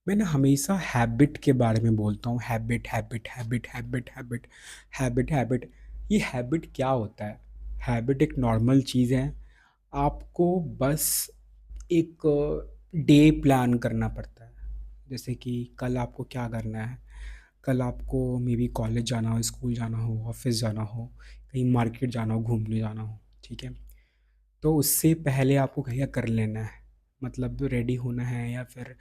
मैं ना हमेशा हैबिट के बारे में बोलता हूँ। Habit habit habit habit habit habit habit. ये हैबिट क्या होता है? हैबिट एक नॉर्मल चीज़ है। आपको बस एक डे प्लान करना पड़ता है। जैसे कि कल आपको क्या करना है। कल आपको मे बी कॉलेज जाना हो, स्कूल जाना हो, ऑफिस जाना हो, कहीं मार्केट जाना हो, घूमने जाना हो। ठीक है, तो उससे पहले आपको क्या कर लेना है, मतलब रेडी होना है या फिर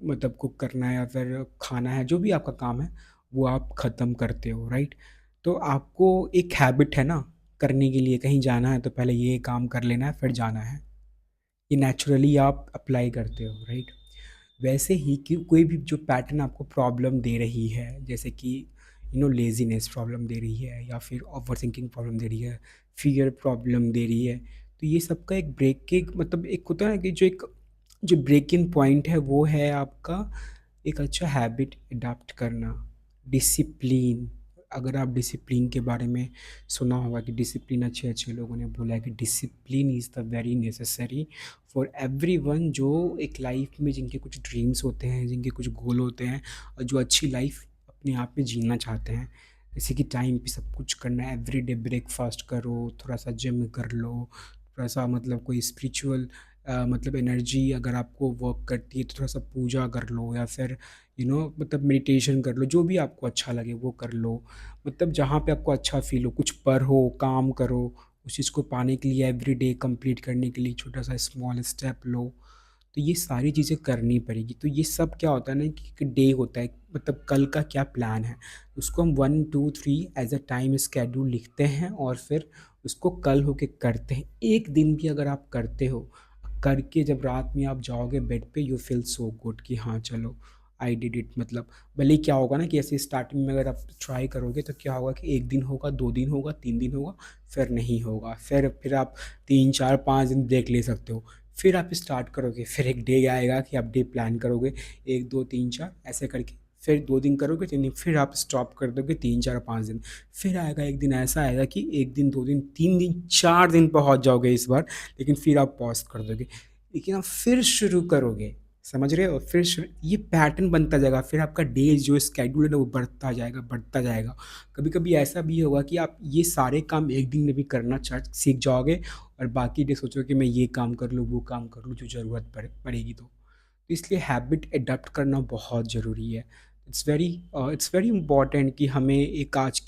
मतलब कुक करना है या फिर खाना है, जो भी आपका काम है वो आप ख़त्म करते हो, राइट? तो आपको एक हैबिट है ना, करने के लिए कहीं जाना है तो पहले ये काम कर लेना है फिर जाना है। ये नेचुरली आप अप्लाई करते हो, राइट? वैसे ही कि कोई भी जो पैटर्न आपको प्रॉब्लम दे रही है, जैसे कि लेज़ीनेस प्रॉब्लम दे रही है या फिर ओवरथिंकिंग प्रॉब्लम दे रही है, फ़ियर प्रॉब्लम दे रही है, तो ये सबका एक ब्रेक के मतलब एक होता है ना कि जो ब्रेक इन पॉइंट है वो है आपका एक अच्छा हैबिट अडॉप्ट करना, डिसिप्लिन। अगर आप डिसिप्लिन के बारे में सुना होगा कि डिसिप्लिन अच्छे-अच्छे लोगों ने बोला है कि discipline is the very necessary for everyone, जो एक लाइफ में जिनके कुछ ड्रीम्स होते हैं, जिनके कुछ गोल होते हैं और जो अच्छी लाइफ अपने आप में जीना चाहते हैं। जैसे कि टाइम पे सब कुछ करना है, एवरीडे ब्रेकफास्ट करो, थोड़ा सा जिम कर लो, थोड़ा सा मतलब कोई स्पिरिचुअल मतलब एनर्जी अगर आपको वर्क करती है तो थोड़ा सा पूजा कर लो या फिर मतलब मेडिटेशन कर लो, जो भी आपको अच्छा लगे वो कर लो। मतलब जहाँ पे आपको अच्छा फील हो, कुछ पढ़ो, काम करो, उस चीज़ को पाने के लिए एवरीडे कंप्लीट करने के लिए छोटा सा स्मॉल स्टेप लो। तो ये सारी चीज़ें करनी पड़ेगी। तो ये सब क्या होता है ना कि एक डे होता है, मतलब कल का क्या प्लान है, उसको हम 1 2 3 एज अ टाइम स्केड्यूल लिखते हैं और फिर उसको कल होके करते हैं। एक दिन भी अगर आप करते हो, करके जब रात में आप जाओगे बेड पे, यू फील सो गुड कि हाँ चलो आई डिड इट। मतलब भले ही क्या होगा ना कि ऐसे स्टार्टिंग में अगर आप ट्राई करोगे तो क्या होगा कि 1 दिन होगा, 2 दिन होगा, 3 दिन होगा, फिर नहीं होगा। फिर आप 3 4 5 दिन ब्रेक ले सकते हो। फिर आप स्टार्ट करोगे, फिर एक डे आएगा कि आप डे प्लान करोगे 1 2 3 4 ऐसे करके। फिर 2 दिन करोगे, 3 दिन, फिर आप स्टॉप कर दोगे 3 4 5 दिन। फिर आएगा एक दिन ऐसा आएगा कि 1 दिन, 2 दिन, 3 दिन, 4 दिन पहुँच जाओगे इस बार, लेकिन फिर आप पॉज़ कर दोगे। लेकिन आप फिर शुरू करोगे, समझ रहे हो? फिर शुरू ये पैटर्न बनता जाएगा, फिर आपका डे जो शेड्यूल है ना वो बढ़ता जाएगा, बढ़ता जाएगा। कभी-कभी ऐसा भी होगा कि आप ये सारे काम एक दिन में भी करना सीख जाओगे और बाकी डे सोचोगे कि मैं ये काम कर लूँ, वो काम कर लूँ जो ज़रूरत पड़ेगी तो। इसलिए हैबिट एडॉप्ट करना बहुत ज़रूरी है। इट्स वेरी इम्पॉर्टेंट कि हमें एक आज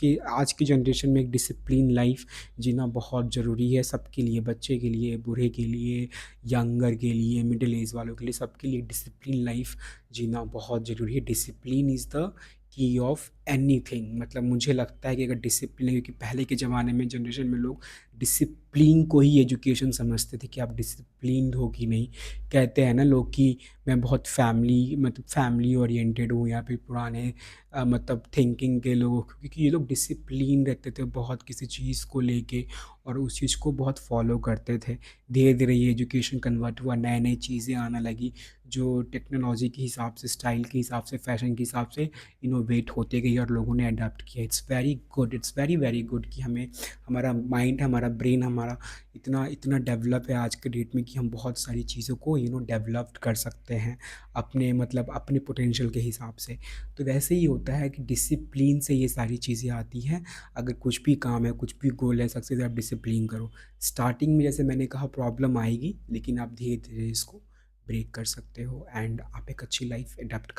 की जनरेशन में एक डिसिप्लिन लाइफ जीना बहुत ज़रूरी है सबके लिए, बच्चे के लिए, बूढ़े के लिए, यंगर के लिए, मिडिल एज वालों के लिए, सबके लिए डिसिप्लिन लाइफ जीना बहुत ज़रूरी है। Discipline is the key of anything. मतलब मुझे लगता है कि अगर डिसिप्लिन, क्योंकि पहले के ज़माने में जनरेशन में लोग डिसिप्लिन को ही एजुकेशन समझते थे कि आप डिसिप्लिन्ड हो कि नहीं। कहते हैं ना लोग कि मैं बहुत फैमिली ओरिएंटेड हूँ या फिर पुराने मतलब थिंकिंग के लोग, क्योंकि ये लोग डिसिप्लिन रहते थे बहुत किसी चीज़ को लेके और उस चीज़ को बहुत फॉलो करते थे। धीरे धीरे ये एजुकेशन कन्वर्ट हुआ, नए नई चीज़ें आने लगी जो टेक्नोलॉजी के हिसाब से, स्टाइल के हिसाब से, फैशन के हिसाब से इनोवेट होते गई और लोगों ने अडाप्ट किया। It's very good, it's very very good कि हमें हमारा माइंड, हमारा ब्रेन, हमारा इतना इतना डेवलप है आज के डेट में कि हम बहुत सारी चीज़ों को डेवलप्ड कर सकते हैं अपने मतलब अपने पोटेंशियल के हिसाब से। तो वैसे ही होता है कि डिसिप्लिन से ये सारी चीज़ें आती हैं। अगर कुछ भी काम है, कुछ भी गोल है, सक्सेस है, आप डिसिप्लिन करो। स्टार्टिंग में जैसे मैंने कहा प्रॉब्लम आएगी, लेकिन आप धीरे धीरे इसको ब्रेक कर सकते हो एंड आप एक अच्छी लाइफ अडेप्ट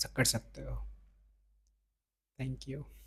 कर सकते हो। Thank you.